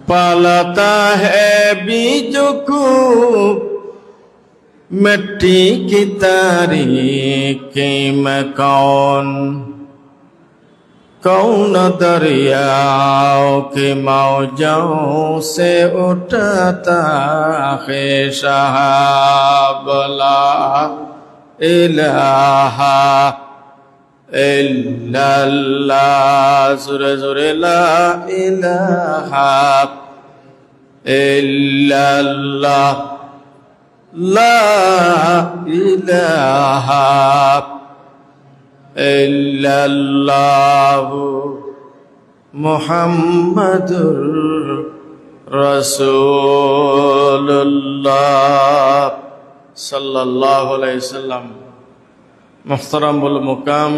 पालता है बीज को मिट्टी की तारीकी में कौन कौन दरियाओं की मौजों से उठता है शहाब ला इलाहा इल्लल्लाह सुरे सुरे ला इलाहा इल्लल्लाह ला इलाहा इल्लल्लाहु मुहम्मदुर रसूलुल्लाह सल्लल्लाहु अलैहि वसल्लम। मुहतरम बुल मुकाम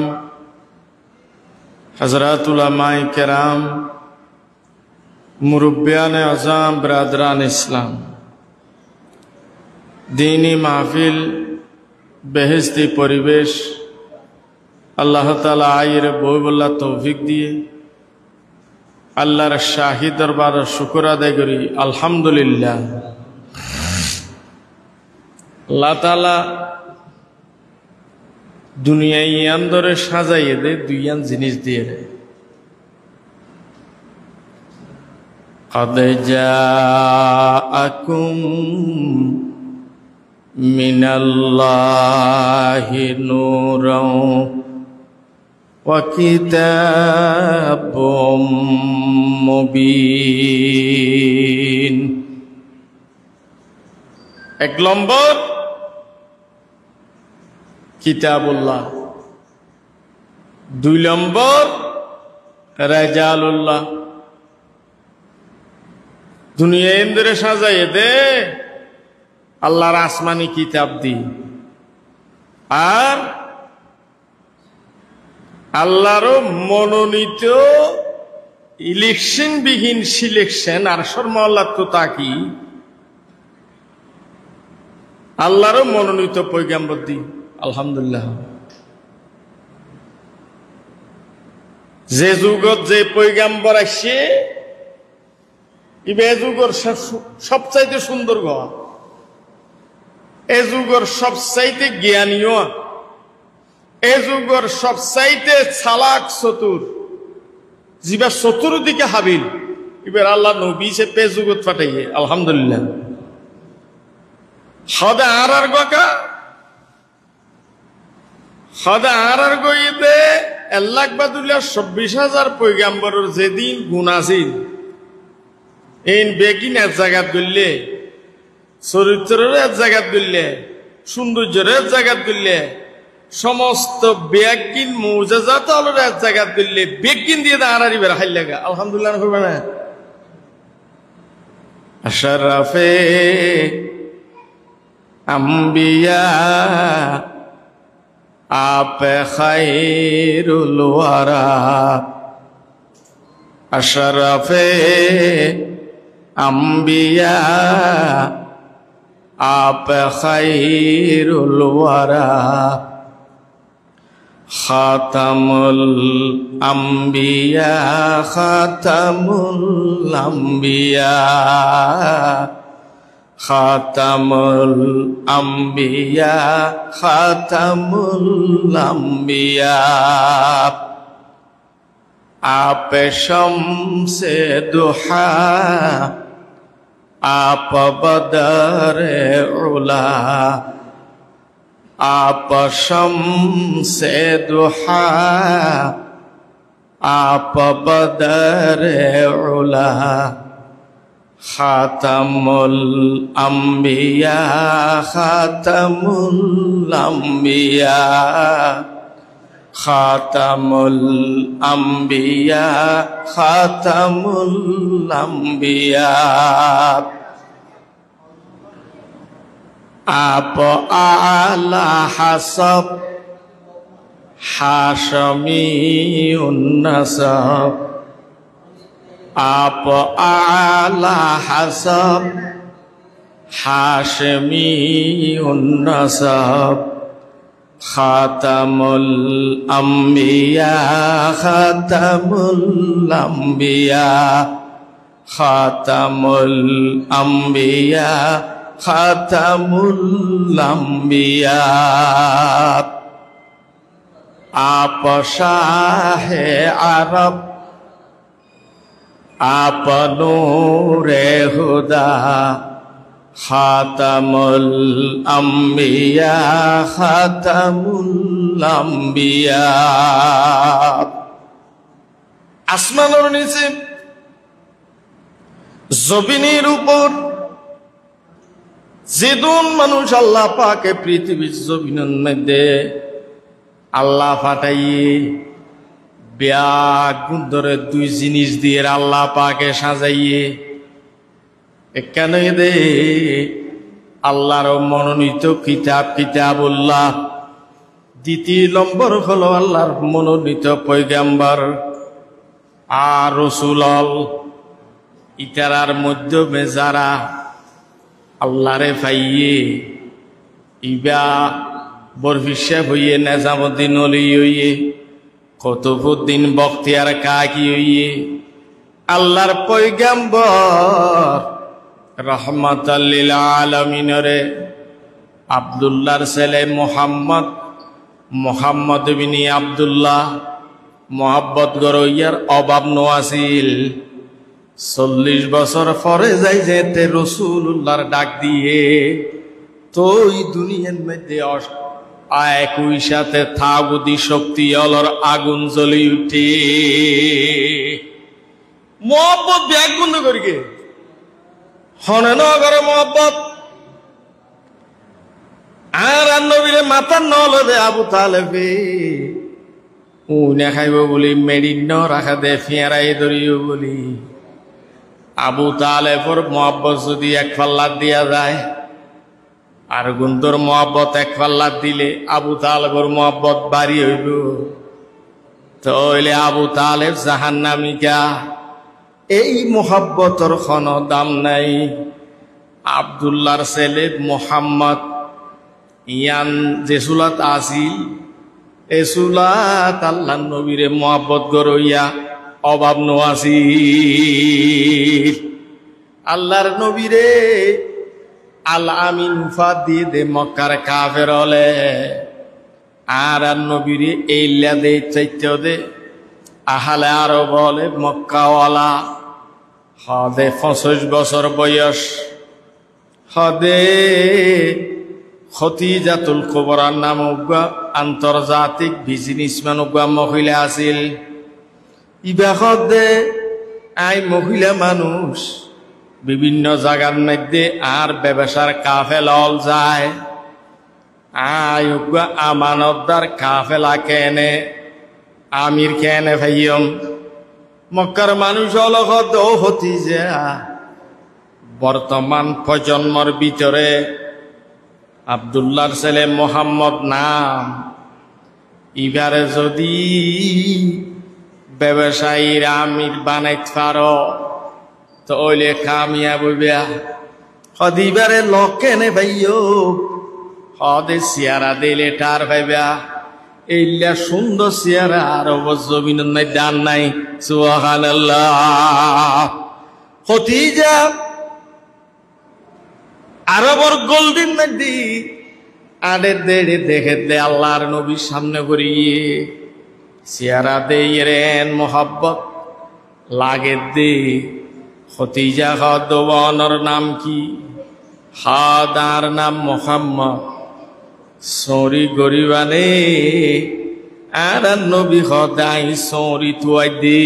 हज़रात उलमाए किराम, मुरब्बियान अज़ाम, बरादरान इस्लाम, दीनी महफिल बेहिस्ती परिवेश আল্লাহ তাআলা আয়ের বই বল্লা তৌফিক দিয়ে আল্লাহর শাহী দরবারে শুকর আদায় করি আলহামদুলিল্লাহ। আল্লাহ তাআলা দুনিয়ায় ইয়ান ধরে সাজাইয়ে দেয় দুইয়ান জিনিস দিয়ে দেয়। قد جاءكم من الله نور وكتاب مبين। এক নম্বর কিতাবুল্লাহ, দুই নম্বর রাজালুল্লাহ। দুনিয়া ইন্দ্রে সাজাইয়ে দে আল্লাহর আসমানি কিতাব দি, আর আল্লাহরও মনোনীত ইলেকশন বিহীন সিলেকশন আর শর্মাল্লাহ তো তাকি আল্লাহরও মনোনীত পয়গাম্বর দি আলহামদুলিল্লাহ। যে যুগত যে পয়গাম্বর আসছে এ যুগর সবচাইতে সুন্দর গা, এ যুগর সবচাইতে জ্ঞানীয়, এ যুগর সবচাইতে চালাক চতুর, যিবা চতুর্দিকে হাবিল এবার আল্লাহ নবী সে পে যুগত পাঠাইয়ে আলহামদুলিল্লাহ। সদা আর গকা সদা আর গইতে 1,22,000 পয়গাম্বরের যেদিন গুণ আছিল এই বেগিন এক জায়গাত গড়লে, চরিত্রের এক জায়গাত গড়লে, সৌন্দর্যের এক জায়গাত গড়লে, সমস্ত বেগিন মুজাজাত হলোর এক জায়গাত গড়লে বেগিন দিয়ে দাঁড়ারি বেড়া হাইল লাগা আলহামদুলিল্লাহ করবে না। আশরাফে আম্বিয়া आप खैरुल वरा, अशरफे अंबिया आप खैरुल वरा, खातमुल अंबिया खातमुल अंबिया, खातमुल अंबिया खातमुल अंबिया, आप शम्से दुहा आप बदरे उला, आप शम्से दुहा आप बदरे उला, खातमुल अंबिया खातमुल अंबिया, खातमुल अंबिया खातमुल अंबिया, आप आला हसब हाशमी नसब, आप आला हसब हाशमी नसब, খাতামুল আম্বিয়া খাতামুল আম্বিয়া খাতামুল আম্বিয়া খাতামুল আম্বিয়া आप शाहे अरब आप नूरे हुदा खातमुल अंबिया खातमुल अंबिया আসমানের নিচে জমিনের উপর যেদুন মানুষ আল্লাহ পাকে পৃথিবীর জমিনের মধ্যে আল্লাহ ফাটাইয়ে ব্যাগ ধরে দুই জিনিস দিয়ে আল্লাহ পাকে সাজাইয়ে কেন দে আল্লাহর মনোনীত কিতাবুল্লাহ, দ্বিতীয় নম্বর হলো আল্লাহর মনোনীত পয়গাম্বর আর রাসূল। ইতারার মাধ্যমে যারা আল্লাহরে পাইয়ে ইবা বরফিসা হইয়ে নেজামুদ্দিন অলি হইয়ে কুতুবউদ্দিন বখতিয়ার কাকি হইয়ে আল্লাহর পয়গাম্বর রহমাতাল লিল আলামিনরে আব্দুল্লাহর ছেলে মুহাম্মদ বিন আব্দুল্লাহ মোহাব্বত গরইয়ার অভাব নোয়াছিল। 40 বছর পরে যাই যেতে রাসূলুল্লাহর ডাক দিয়ে তো এই দুনিয়ার মধ্যে একই সাথে থাগুদি শক্তি অলর আগুন জ্বলি উঠে মোহাব্বত ব্যাগ বন্ধ করিকে হনে নগরে মোহাব্বত আর নবীরে মাথার নলবে আবু তালেবে উনে খাইব বলি মেডিন ন রাখা দে ফিয়ারাই ধরিও বলি আবু তালেবর মোহাব্বত যদি এক পাল্লা দিয়া যায় আর গুন্দর মোহাব্বত এক পাল্লা দিলে আবু তালেবর মোহাব্বত বাড়ি হইব, তাহলে আবু তালেব জাহান্নামিকা। এই মোহাব্বতর কোনো দাম নাই। আব্দুল্লাহর ছেলে মুহাম্মদ ইয়ান যে সুলাত আসিল এ সুলাত আল্লাহ নবীরে মোহাব্বত গরইয়া অভাব নোয়াসিল। আল্লাহর নবীরে আল আমিন উফাত দিয়ে দে মক্কার কাফের হলে আর নবীরে এইলা দে চাইতে দে আহালে আরো বলে মক্কাওয়ালা হদে 25 বছর বয়স হদে খতিজাতুল কুবরার নাম উগা আন্তর্জাতিক বিজনেসম্যান উগা মহিলা আছিল। ইবা হদে আই মহিলা মানুষ বিভিন্ন জায়গার মধ্যে আর ব্যবসার কাফেলা যায়। আই উগা আমানতদার কাফেলা কেনে আমির কেনে ভাইয়ম মক্কার মানুষ অলগত হতি যে বর্তমান প্রজন্মর ভিতরে আব্দুল্লাহর ছেলে মুহাম্মদ নাম ইবারে যদি ব্যবসায়ীর আমির বানাইতে পারো তো ওইলে কামিয়াব হইবা। হদিবারে লকেনে ভাইও হদে সিয়ারা দিলে টার ভাইবা এইলা সুন্দর সিয়ারা আর জমিনের নাই দান নাই। সুবহানাল্লাহ। খতিজা আরবর গোল্ডেন নদী আড়ে দেড়ে দেখে দে আল্লাহর নবীর সামনে করিয়ে সিয়ারা দে রেন মোহাব্বত লাগে দে। খতিজা খদওয়ানোর নাম কি? হাদার নাম মুহাম্মদ। সরি গরিবানে আর নবী খদাই সরি তুয়াই দে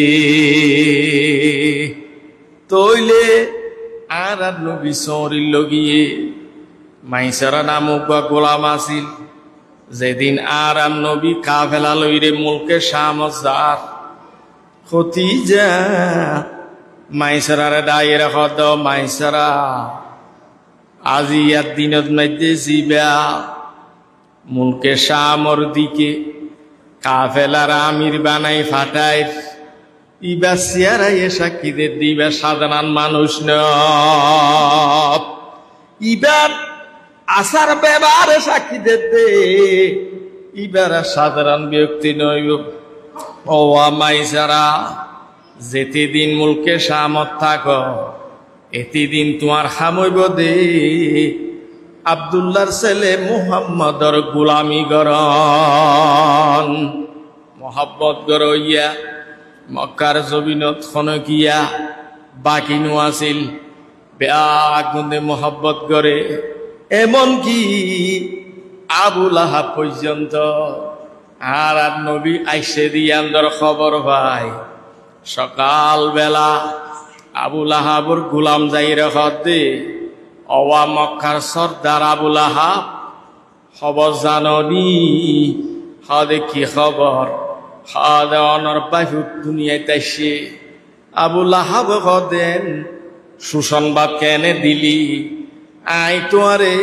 তইলে আর নবী সরি লগিয়ে মাইসারা নামক গোলাম আসিল। যেদিন আর নবী কাফেলা লইরে মুলকে শাম যার খতিজা মাইসারারে ডাইরে খদ মাইসারা আজি আর দিনত মধ্যে জিবা মুলকে শামর দিকে কাফেলার আমির বানাই ফাটাই ইবা সিয়ারাই সাক্ষীদের দিবা সাধারণ মানুষ ন ইবার আসার ব্যবহারে সাক্ষীদের দে ইবারা সাধারণ ব্যক্তি নইব। ও মাইসারা, যেতে দিন মুলকে সামত থাক, এতে দিন তোমার খামইব দে আব্দুল্লাহর ছেলে মুহাম্মদর গোলামি গরন মহাব্বত গরইয়া মক্কার জমিনত খনকিয়া বাকি নো আছিল বেয়াগ মধ্যে মহাব্বত করে, এমনকি আবু লাহাব পর্যন্ত। আর নবী আইসে দিয়ান্দর খবর ভাই, সকাল বেলা আবু লাহাবর গোলাম যাই রেখত দে, অওয়া মক্কার সর্দার আবু লাহাব খবর জাননি? হদে কি খবর? হদে অনর বাহুত দুনিয়ায় তাইছে। আবু লাহাব হদেন সুসংবাদ কেনে দিলি? আই তোয়ারে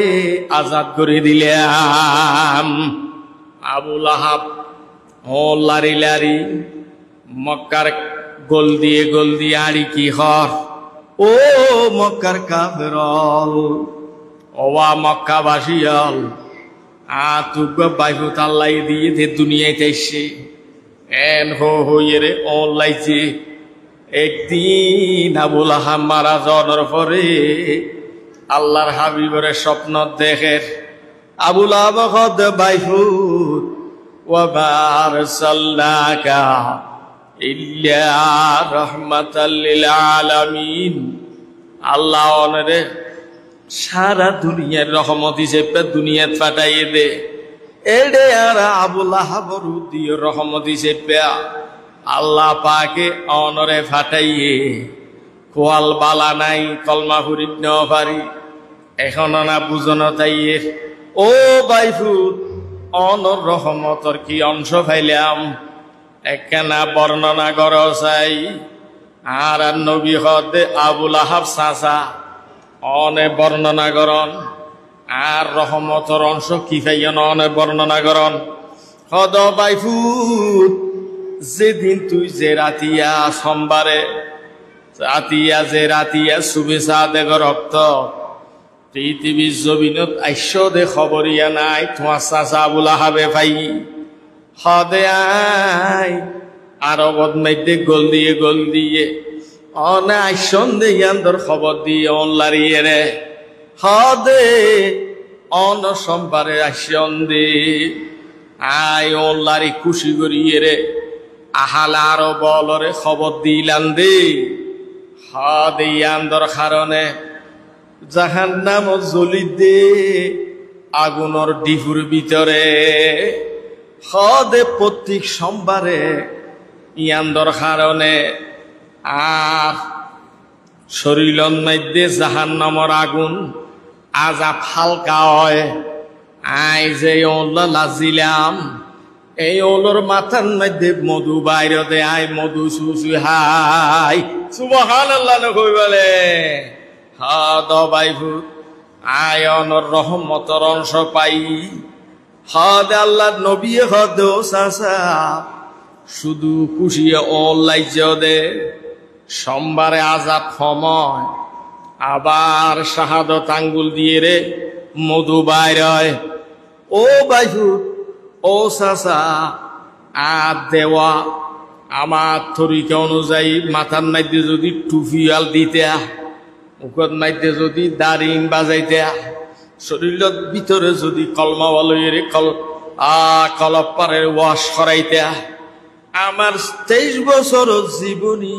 আজাদ করে দিলাম। আবু লাহাব ও লারি লারি মক্কার গোল দিয়ে আড়ি কি হর, ও মক্কার কাফেরল, ওয়া মক্কাবাসীল, তুগ বাইহুত আল্লাহ দিয়ে দে দুনিয়ায় তাইছে। এন হইয়ে রে অনলাইছে। একদিন আবু লাহাব মারা যাওয়ার পরে আল্লাহর হাবিবের স্বপ্ন দেখে। আবু লাহাব হদ বাইহুত ওয়া বারসাল্লাকা ইল্লা রাহমাতাল লিল আলামিন। আল্লাহ অনরে সারা দুনিয়ার রহমত হিসেবে দুনিয়াত পাঠাইয়ে দে। এডে আর আবু লাহাবর দিয়ে রহমত হিসেবে আল্লাহ পাকে অনরে ফাটাইয়ে কোয়াল বালা নাই কলমা ফুরিত নেওয়া পারি এখন না বুঝন তাইয়ে। ও বাইফুত, অনর রহমতর কি অংশ পাইলাম একখানা বর্ণনা কর চাই। আর নবী হদে আবু লাহাব চাচা অনে বর্ণনা করন, আর রহমতর অংশ কি পাইন অনে বর্ণনা করন। হদ বাইফুত, যেদিন তুই যে রাতিয়া সোমবারে রাতিয়া শুভেচ্ছা দেখ রক্ত পৃথিবীর জমিনত আইস দে খবরিয়া নাই তোমার চাচা আবু লাহাবে ভাই হদে আই আরবত মাইতে গোল দিয়ে অনে আইসন দে ইয়ান্দর খবর দিয়ে অনলারিয়ে রে হদে অন সোমবারে আইসন দে আই অনলারি খুশি করিয়ে রে আহালা আরো বলরে খবর দিলাম দে হদে ইয়ান্দর কারণে জাহান্নাম জ্বলি দে আগুনের ডিফুর ভিতরে। হদে প্রত্যেক সোমবারে ইয়ান্দর কারণে আর শরীরন মধ্যে জাহান্নামর আগুন আজাব হালকা হয়। আই যে ওলা লাজিলাম এই ওলর মাথার মধ্যে মধু বাইরে দে আই মধু সুসু হাই সুবহানাল্লাহ কই বলে হদ বাইভূত আয়নর রহমতর অংশ পাই। হদ আল্লাহ নবী হদ চাচা শুধু খুশিয়ে অল্লাইজ দে সোমবারে আজাব সময় আবার শাহাদত আঙ্গুল দিয়ে রে মধু বাইর। ও বাইভূত ও চাচা আর দেওয়া আমার তরিকা অনুযায়ী মাথার মধ্যে যদি টুফিয়াল দিতে মুখত মাইতে যদি দাড়িং বাজাইতে শরীরের ভিতরে যদি কলমা বলয়ের কলপ পারে ওয়াশ করাইতে আমার 23 বছর জীবনী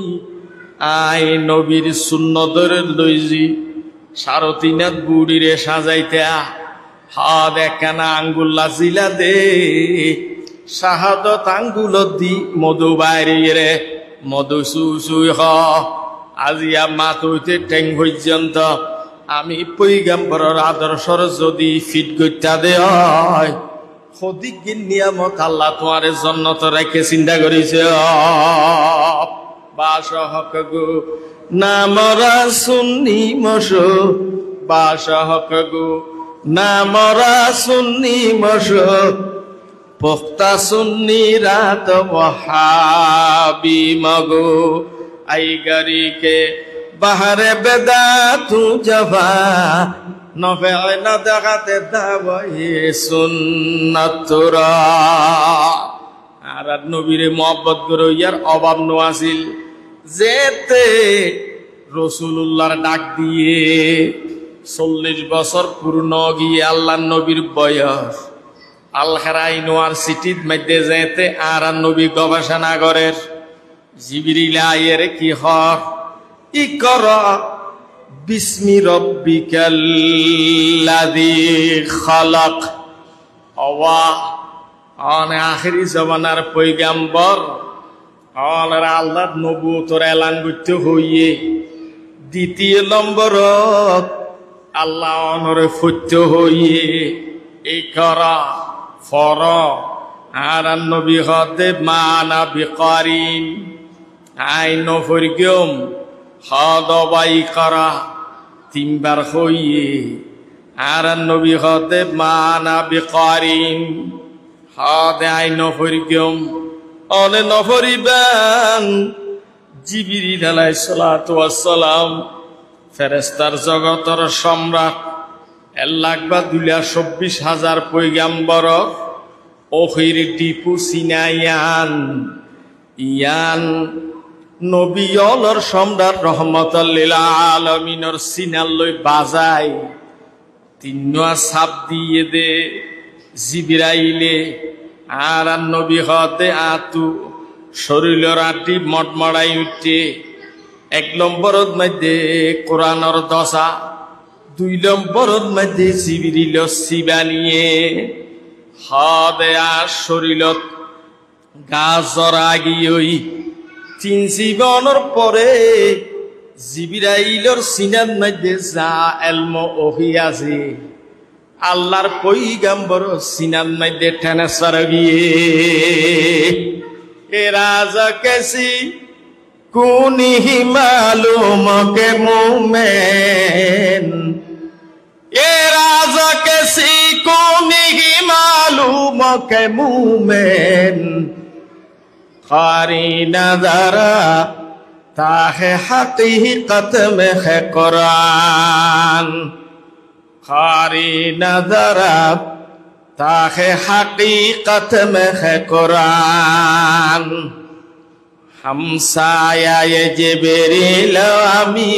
আই নবীর সুন্নতর লইজি 3.5 বুড়িরে সাজাইতে হাত একখানা আঙ্গুল লাজিলা দে শাহাদত আঙ্গুল দি মধু বাইরে মধু সুসুই হ আজিয়া মাত হইতে ঠেং পর্যন্ত আমি পৈগম্বরের আদর্শর যদি ফিট গইতা দে হয় সদিক নিয়ামত আল্লাহ তোমারে জন্নত রেখে চিন্তা করিছে। বাস হক গো নামরা সুন্নি মশ বাস হক গো নামরা সুন্নি মশ পোক্তা সুন্নি রাত ওয়াহাবি মগো आई गरी के बाहर बेदा तू जवा নফেলে না দেখাতে দাওয়ায়ে সুন্নাতুরা। আর নবীরে মহব্বত করে ইয়ার অভাব নো আসিল যেতে রসুল্লাহর ডাক দিয়ে 40 বছর পূর্ণ গিয়ে আল্লাহ নবীর বয়স আল-খারা ইউনিভার্সিটির মধ্যে যেতে আর নবী গবেষণা করেন। জিবরিল আয়ের কি হর ইকরা বিসমি রব্বিকাল্লাযী খালাক। ওয়া অন আখিরি জমানার পয়গাম্বর অনর আল্লাহর নবুয়তের এলান করতে হইয়ে দ্বিতীয় নম্বরত আল্লাহ অনরে ফত্য হইয়ে এই করা ফর আর নবী হতে মানা বিকারিন আইন ফরগম হদবাই করা 3 বার হইয়ে আর নবী হতে মানা বিকারিন হদে আইন ফরগম অনে নফরিবান। জিবরিল আলাইহিস সালাতু ওয়াস সালাম ফেরেশতার জগতের সম্রাট 1,24,000 পয়গাম্বর ওখির ডিপু সিনায়ান ইয়ান নবীয়লর সম্রাট রহমতুল লিল আলামিনের সিনাল লই বাজায় 3 সাপ দিয়ে দে জিবরাইলে আর নবী হতে আতু শরীরের আটি মটমড়াই উঠে 1 নম্বরের মধ্যে কোরআনের দশা, 2 নম্বরের মধ্যে জিবরিল সিবানিয়ে হদে আর শরীরত গাজর আগিয়ই 3 জীবনের পরে জিবরাইলর সিনার মধ্যে যা এলম ওহি আছে আল্লাহর পয়গাম্বর সিনার মধ্যে ঠেনেসার গিয়ে এ রাজা কেসি কুনিহি মালুম কে মুমেন, এ রাজা কেসি কুনিহি মালুম কে মুমেন খারি নজরা তাহে হकीकत में है कुरान, खारी नजरा ताहे हकीकत में है कुरान। हमसाया जिब्रील आमी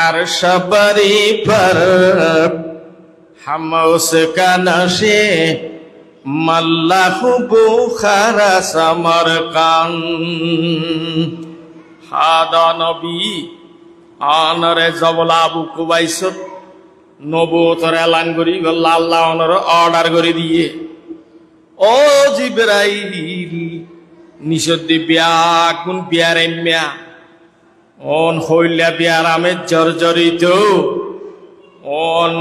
अर्श बरी पर हम उसका नशे मल्लाहु बुखारा समरकंद। हादा नबी আনরে জবলা আবু কুবাইসত নবুয়তের এলান করি বললা আল্লাহ অনর অর্ডার করে দিয়ে ও জিবরাইল নিষদ্দি বিয়া কোন বিয়ার এমিয়া অন হইলা বিয়ার আমের জর্জরিত অন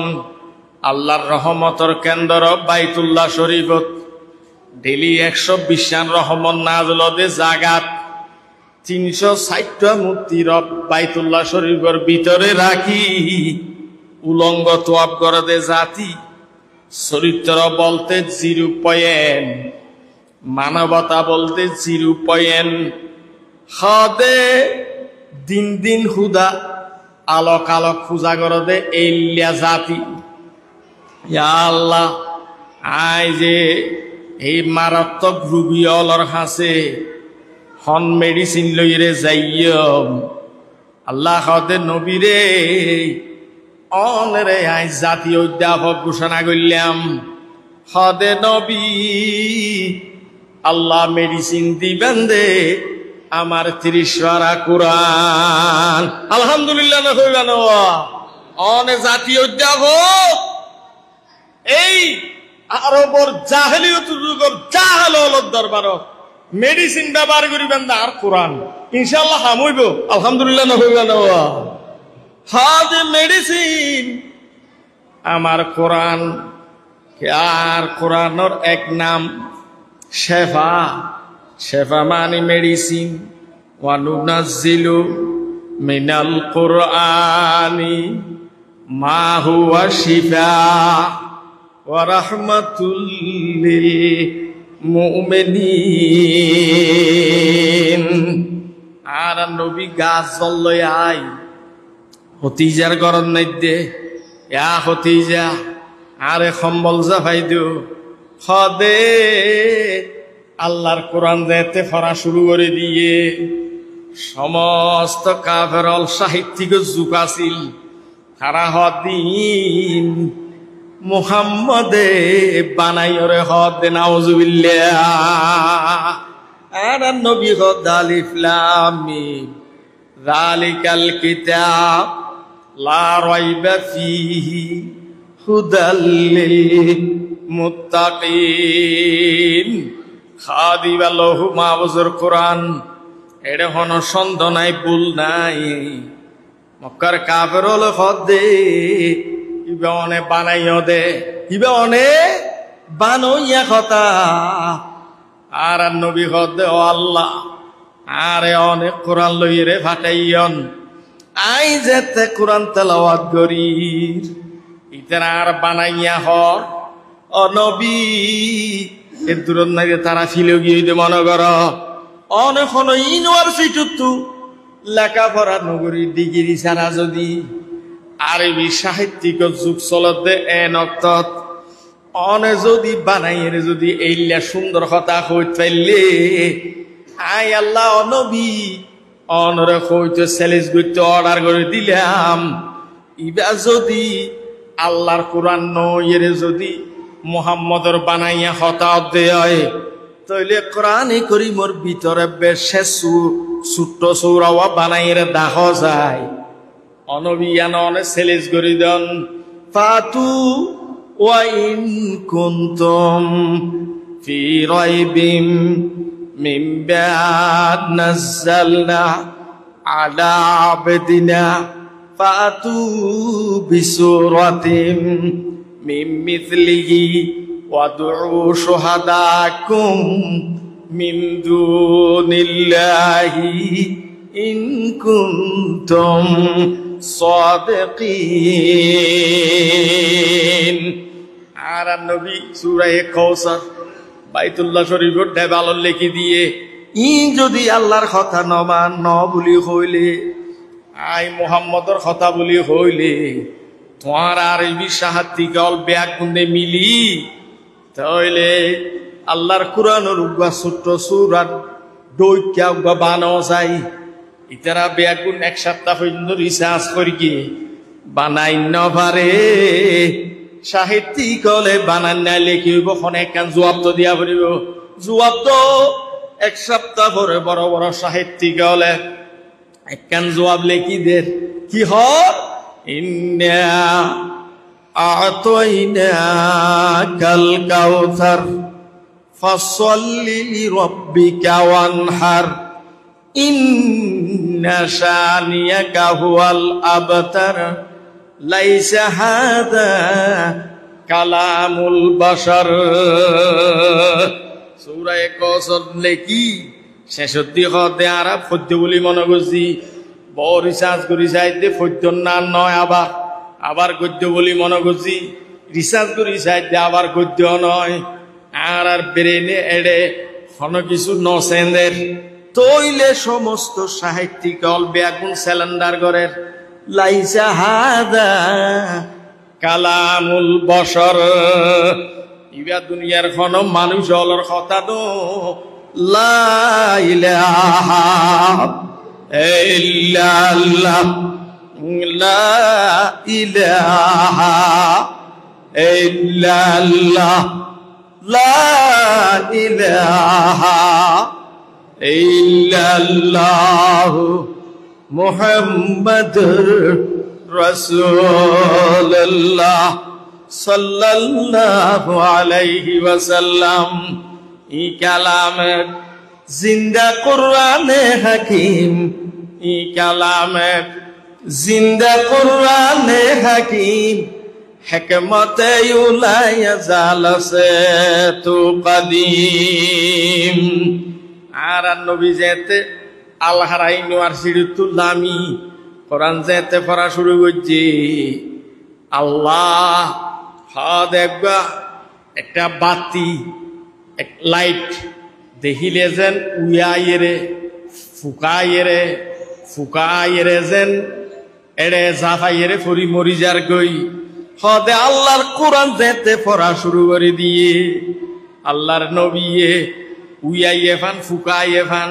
আল্লাহর রহমতর কেন্দ্র বাইতুল্লাহ শরীফত ডেলি 120 রহমত নাজল দে জাগাত 360টা মূর্তি রব বাইতুল্লাহ শরীফের ভিতরে রাখি উলঙ্গ তোয়াব করে দে জাতি চরিত্র বলতে 0 পয়েন্ট, মানবতা বলতে 0 পয়েন্ট। হদে দিন দিন হুদা আলোক আলোক পূজা করে দে এলিয়া জাতি। ইয়া আল্লাহ আই যে এই মারাত্মক রুগী অলর হাসে হন মেডিসিন লইরে যাইয়ম আল্লাহ হদে নবীরে অনরে আই জাতীয় অধ্যাপক ঘোষণা করলাম হদে নবী আল্লাহ মেডিসিন দিবেন দে আমার 30 পারা কোরআন। আলহামদুলিল্লাহ না কইবেন অনে জাতীয় অধ্যাপক এই আরবর জাহেলিয়ত যুগর জাহেল হলর দরবারত মেডিসিন ব্যবহার করিবেন না আর কোরআন ইনশাআল্লাহ হামইব। আলহামদুলিল্লাহ না হইবা না হাজ মেডিসিন আমার কোরআন আর কোরআনের এক নাম শেফা। শেফা মানে মেডিসিন। ওয়া নুনাজ্জিলু মিনাল কুরআনি মা হুয়া শিফা ওয়া রাহমাতুল লিল মুমিনিন। আর নবী গাছ জল্লই আই হতিজার গরম নাই দে ইয়া হতিজা আরে কম্বল জাফাই দিও হদে আল্লাহর কোরআন যেতে পড়া শুরু করে দিয়ে সমস্ত কাফেরল সাহিত্যিক যুগ আছিল তারা হদিন মুহাম্মদে বানাইরে হদে নাউজুবিল্লাহ আর নবী হদ আলিফ লাম মিম যালিকাল কিতাব লা রাইবা ফীহি হুদাল লিল মুত্তাকিন খাদিবা লাহু মাহফুজুর কোরআন এড়ে হন সন্দ নাই ভুল নাই মক্কার কাফের হল হদে ইবে অনে বানাইও দে ইবে অনে বানইয়া কথা আর নবী হদে ও আল্লাহ আরে অনেক কোরআন লইরে ফাটাইয়ন আই যেতে কোরআন তেলাওয়াত করির ইতার আর বানাইয়া হর ও নবী এর দূরত নাই তারা ফিলে গিয়ে মনে কর অনেক ইউনিভার্সিটি লেখাপড়া নগরী ডিগ্রি ছাড়া যদি আরবি সাহিত্যিক যুগ চলতে এনক্তত অনে যদি বানাইয়ের যদি এইলা সুন্দর কথা হইতে পাইলে আই আল্লাহ অনবী অনরে হইতে সেলেস করতে অর্ডার করে দিলাম ইবা যদি আল্লাহর কোরআন নইয়ের যদি মুহাম্মদর বানাইয়া হতা দেয় তাইলে কোরআনে করিমর ভিতরে বেশ ছোট্ট সৌরাওয়া বানাইয়ের দাহ যায় অনবিয়ান অনে সেলেস করে দেন ফাতু ওয়া ইন কুনতুম ফি রাইবিম মিম্মা নাযালনা আলা আবদিনা ফাতু বিসূরাতিম মিন মিথলিহি ওয়াদউ শুহাদাকুম মিন দুনিল্লাহি ইন কুনতুম সাদিকিন আর নবী সূরা কাউসার বাইতুল্লাহ শরীফের দেওয়াল লিখি দিয়ে ই যদি আল্লাহর কথা নমান ন বলি হইলে আই মুহাম্মদর কথা বলি হইলে তোমার আরবি সাহিত্যিক অল ব্যাগ গুন্দে মিলি তাইলে আল্লাহর কোরআনের উগা ছোট্ট সূরা দইকা উগা বানাও যায় ইতারা ব্যাগুন এক সপ্তাহ পর্যন্ত রিসার্চ করি কি বানাই ন পারে সাহিত্যিক হলে বানান নাই লেখি হইব অনেক জবাব তো দিয়া পড়িব জবাব তো এক সপ্তাহ পরে বড় বড় সাহিত্যিক হলে একখান জবাব লেখি দের কি হর ইন্না আ'তাইনাকাল কাউসার ফাসল্লি লিরাব্বিকা ওয়ানহার ইন্না শানিয়াকা হুয়াল আবতার লাইসা হাদা কালামুল বাশার সূরা কাউসার লেখি শেষতি হতে আরা ফদ্য বলি মনে করছি বড় রিসার্চ করি চাইতে ফদ্য না নয় আবার গদ্য বলি মনে করছি রিসার্চ করি চাইতে আবার গদ্য নয় আর ব্রেনে এড়ে কোন কিছু নসেন্দের তৈলে সমস্ত সাহিত্যিক অল বেগুন সিলিন্ডার করের লাইসা হাদা কালামুল বশর ইবা দুনিয়ার কোন মানুষ হলর কথা তো লা ইলাহা ইল্লাল্লাহ লা ইলাহা ইল্লাল্লাহ লা ইলাহা ইল্লাল্লাহ মুহাম্মাদুর রাসূলুল্লাহ সাল্লাল্লাহু আলাইহি ওয়াসাল্লাম ই কালামে জিন্দা কোরআনে হাকিম ই কালামে জিন্দা কোরআনে হাকিম হিকমতে উলায়া জালসে তু কদিম আর নবী যেতে আল্লাহর ইউনিভার্সিটি তুলামি কোরআন যেতে পড়া শুরু করছি আল্লাহ দেখবা একটা বাতি এক লাইট দেখিলে যেন উয়াইরে ফুকাইরে যেন এড়ে জাফাইরে ফরি মরি যার গই হদে আল্লাহর কোরআন যেতে পড়া শুরু করে দিয়ে আল্লাহর নবীয়ে উইয়াইয়ে ফান ফুকাইয়ে ফান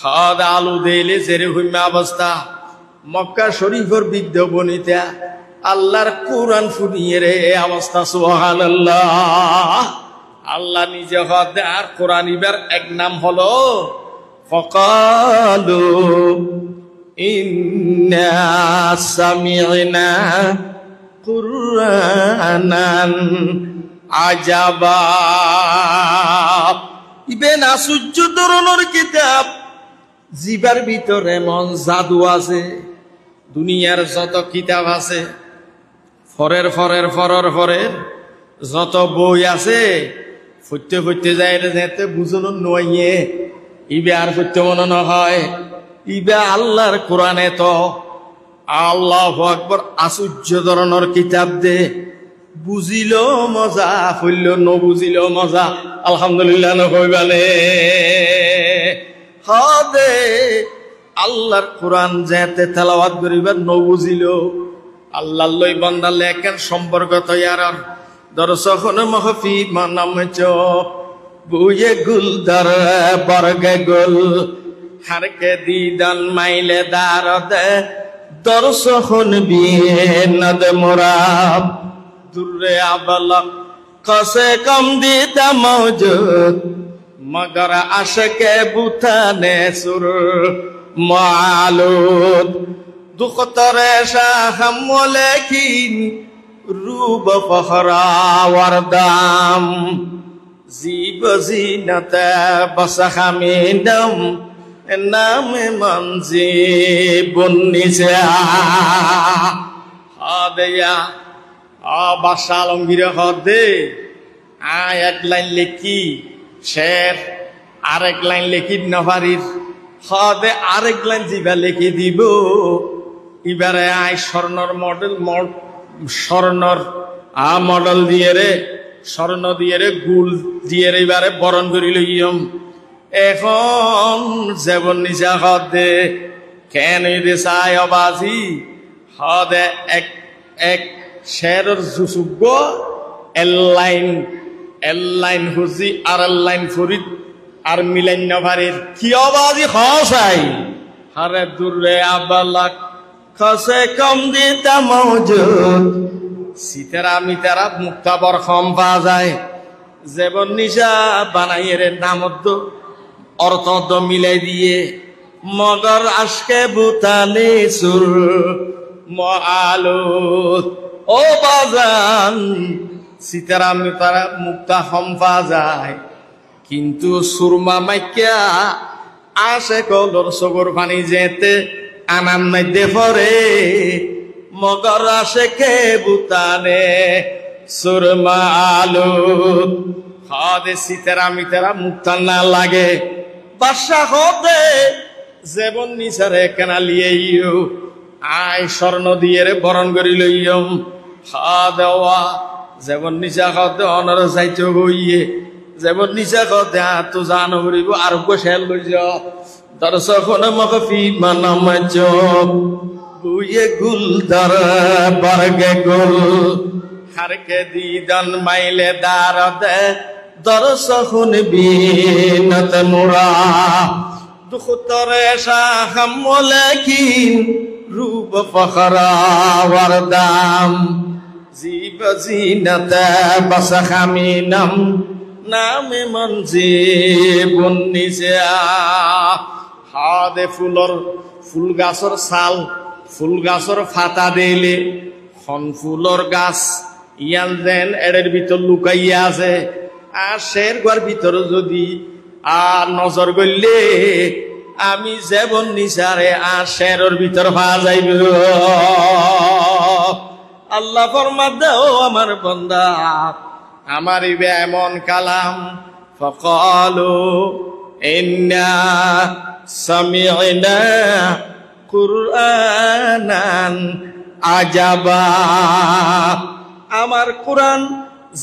হদ আলু দেলে জেরে হুইমা অবস্থা মক্কা শরীফের বিদ্যাবনিতা আল্লাহর কোরআন ফুনিয়ে রে অবস্থা সুবহানাল্লাহ। আল্লাহ নিজে হদে আর কোরআন ইবার এক নাম হলো ফাকালু ইন্না সামি'না কুরআনান আজাবা। ইবেন আশ্চর্য ধরনের কিতাব জিবার ভিতরে এমন জাদু আছে। দুনিয়ার যত কিতাব আছে ফরের ফরের ফরের ফরের যত বই আছে ফুটতে ফুটতে যায় যেতে বুঝলো নইয়ে ইবে আর ফুটতে মনে নহয়। ইবে আল্লাহর কোরআনে তো আল্লাহু আকবার আশ্চর্য ধরনের কিতাব দে বুঝিল মজা হইল ন বুঝিল মজা আলহামদুলিল্লাহ নহইবালে হদে আল্লাহর কোরআন যেতে তেলাওয়াত করিবার ন বুঝিল আল্লাহ লই বান্দা লেখেন সম্পর্ক তৈয়ার দর্শন মহফি মানাম বুয়ে গুল দর বর্গে গুল হারকে দিদান মাইলে দার দে দর্শন বিয়ে নদ মোরাব দুরে আবলক কসে কম দিতা মৌজুদ মগর আশকে বুথানে সুর মালুদ দুখতরে শাহম লেখিন রূপ ফখরা ওয়ারদাম জীব জিনত বসখামিনম নামে মনজি বন্নিসা হাদিয়া বাদশাহ আলমগীর হদে এক লাইন লেখি শের আরেক লাইন লেখি নভারির হদে আরেক লাইন জিবা লেখি দিব এবারে স্বর্ণর মডেল স্বর্ণর মডেল দিয়ে রে স্বর্ণ দিয়ে রে গুল দিয়ে রে এবারে বরণ করি লইম এখন যেবন নিশা হদে কেন রে চাই অবাজি হদে এক এক শেরর জুসুগ এল লাইন হুজি আর লাইন ফরিদ আর মিলাইন নভারের কি অবাজি হসাই হারে দূরে আবালাক খসে কম দিতা মৌজুদ সিতারা মিতারা মুক্তা বরখম পাওয়া যায় যেবন নিশা বানাইয়ের নামত অর্থ মিলাই দিয়ে মগর আজকে বুতালে সুর মালুদ ও বাজান সিতারা মিতারা মুক্তা হম পাওয়া যায় কিন্তু সুরমা মাইকা আসে কলর সগর পানি যেতে আনাম নাই দে পরে মগর আসে কে বুতানে সুরমা আলুদ হদে সিতারা মিতারা মুক্তা না লাগে বাদশা হদে যেবন নিসারে কেনা লিয়েইও আয় স্বর্ণ দিয়ে রে বরণ করি লইম হা দেওয়া যেমন নিশা হদে অনর যাইতে হইয়ে যেমন নিশা হদে তো জানো করিব আর গোসাল লই যাও দর্শক মহফি মানাম বুয়ে গুল দর বর্গে গুল হারকে দিদান মাইলে দার দে দর্শক বিনত মুরা দুঃখ তরে শাহম লেখিন রূপ ফখরা ওয়ারদাম জীব জিনত বসখামিনম নামে মনজি বন্নিসা হাদে ফুল গাছর ছাল ফুল গাছর ফাতা দিলে খন ফুলর গাছ ইয়ান যেন এর ভিতর লুকাইয়া আছে আর শের গোয়ার ভিতর যদি আর নজর করলে আমি যেবন নিসারে আর শেরর ভিতর পাওয়া যাইব আল্লাহ ফরমা দাও আমার বান্দা আমার ইবে এমন কালাম ফাকালু ইন্না সামি'না কুরআনান আজাবা আমার কোরআন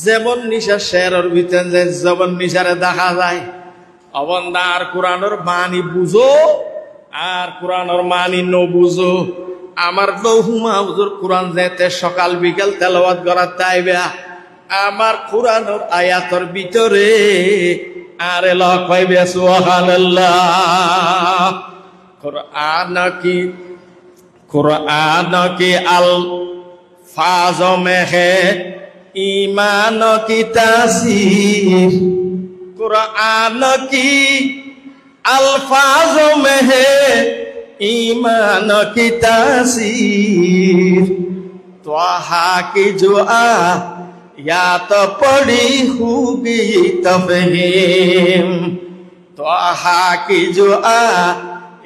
যেমন নিশা শেরর ভিতরে যেমন নিশারে দেখা যায় অবন্দার কোরআনের মানি বুঝো আর কোরআনের মানি ন বুঝো আমার লৌহ মাহফুজুর কোরআন যেতে সকাল বিকাল তেলাওয়াত করা তাইবা আমার কোরআনের আয়াতের ভিতরে আরে লক পাইবে সুবহানাল্লাহ। कुरान की अल्फाजों में है ईमान की तासीर, कुरान की अल्फाजों में है ईमान की तासीर। त्वाहा की जो या तो पड़ी होगी तफहीम, त्वाहा की जो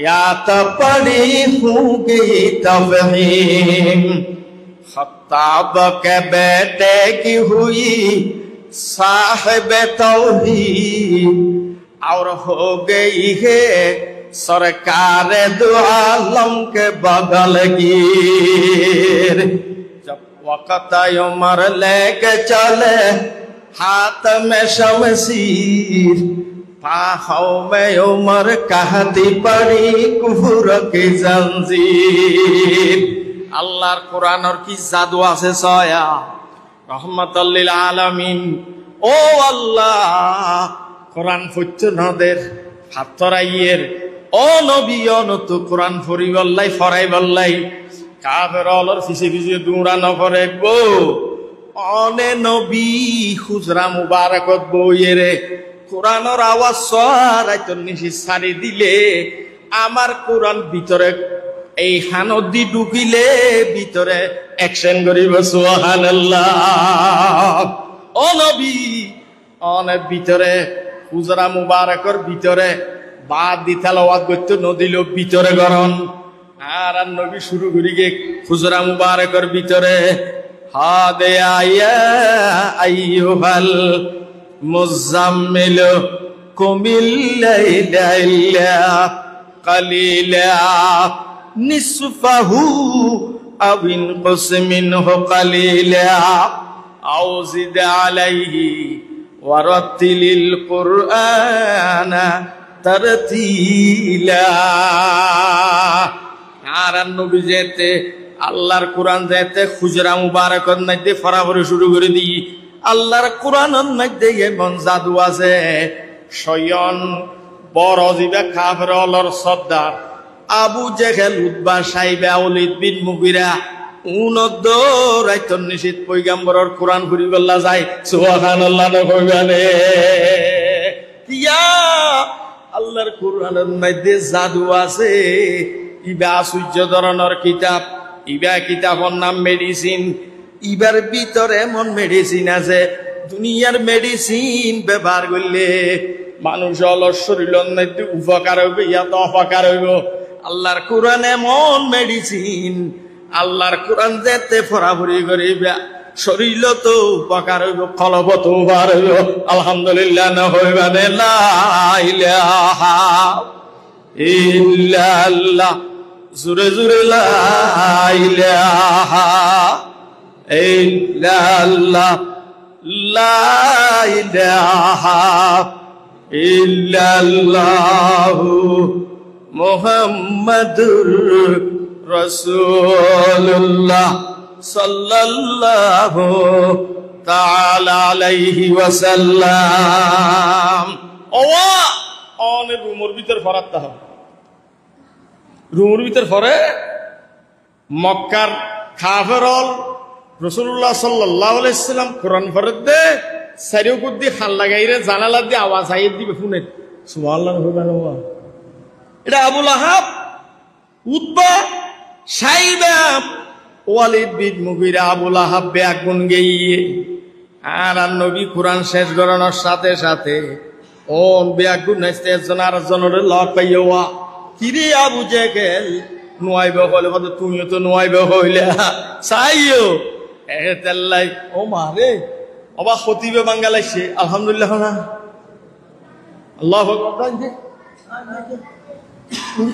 या तो पड़ी होगी तफहीम। खत्ताब के बेटे की हुई साहिब तौहीद और हो गई है सरकार दो आलम के बगल गिर। जब वक़्त उमर लेके चले हाथ में शमशीर, पाहों में उमर कहती पड़ी कुफर की जंजीर। আল্লাহর কোরআনের কি জাদু আছে সয়া রহমাতুল লিল আলামিন। ও আল্লাহ কোরআন ফচ্চনদের হাতরাইয়ের ও নবী অনত কোরআন ফরি বল্লাই ফরাই বল্লাই কাফের অলর ফিসে ফিসে দৌড়ানো করে গো অনে নবী খুজরা মুবারকত বইয়েরে কোরআনের আওয়াজ সরাইতন নিশি সারি দিলে আমার কোরআন ভিতরে এই হানদি ঢুকিলে ভিতরে অ্যাকশন করিব সুবহানাল্লাহ। ও নবী অনেক ভিতরে হুজরা মুবারকর ভিতরে বাদ দি তেলাওয়াত করতে নদিল ভিতরে গরম আর নবী শুরু করি গে হুজরা মুবারকর ভিতরে হাদে আয়া আইয়ুহাল মুজাম্মিল কুমিল লাইলা ইল্লা কালিলা নিসফাহু আও ইনকুস মিনহু কালিলা আও জিদ আলাইহি ওয়ারাতিলিল কুরআনা তারতিলা। আর নবী যেতে আল্লাহর কোরআন যেতে হুজরা মুবারকত মধ্যে ফরাফরি শুরু করে দিই। আল্লাহর কোরআনের মধ্যে এমন জাদু আছে স্বয়ং বড় জিবা কাফের অলর সর্দার আবু জেহেল উতবা সাইবা ওয়ালিদ বিন মুগিরা রাইতন নিশিত পয়গম্বরের কোরআন ফুরি বল্লা যায় সুবহানাল্লাহ না কইবানে ইয়া আল্লাহর কোরআনের মধ্যে জাদু আছে। ইবা সূর্য ধরনের কিতাব, ইবা কিতাবের নাম মেডিসিন। ইবার ভিতরে এমন মেডিসিন আছে দুনিয়ার মেডিসিন ব্যবহার করলে মানুষ অলস শরীরের মধ্যে উপকার হইবে ইয়াত অপকার হইব। আল্লাহর কোরআন এমন মেডিসিন, আল্লাহর কোরআন যেতে ফরাফরি করিবা শরীর তো উপকার হইব কলব তো উপকার হইব। আলহামদুলিল্লাহ না হইবানে লা ইলাহা ইল্লাল্লাহ জোরে জোরে লা ইলাহা ইল্লাল্লাহ লা ইলাহা ইল্লাল্লাহু মুহাম্মাদুর রাসূলুল্লাহ সাল্লাল্লাহু তাআলা আলাইহি ওয়াসাল্লাম। অনেক রুমের ভিতর ফরাতে হবে, রুমের ভিতর ফরে মক্কার কাফেরল রাসূলুল্লাহ সাল্লাল্লাহু আলাইহি ওয়াসাল্লাম কোরআন ফরত দে সারিও কুদ্দি খান লাগাইরে জানালা দিয়ে আওয়াজ আইয়ে দিবে শুনে সুবহানাল্লাহ সুবহানাল্লাহ। এটা আবু লাহাব উতবা সাইবা ওয়ালিদ বিন মুগিরা আবু লাহাব বেগুন গিয়ে আর নবী কোরআন শেষ করানোর সাথে সাথে ও বেগুন নাইতে একজন আর জনের লক পাইয়া কিরে আবু জেহেল নোয়াইবে হলে কত তুমিও তো নোয়াইবে হইলে চাইও এতেল্লাই ও মারে অবা খতিবে বাঙ্গালাইছে আলহামদুলিল্লাহ না আল্লাহু আকবার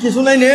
কিছু নাই নে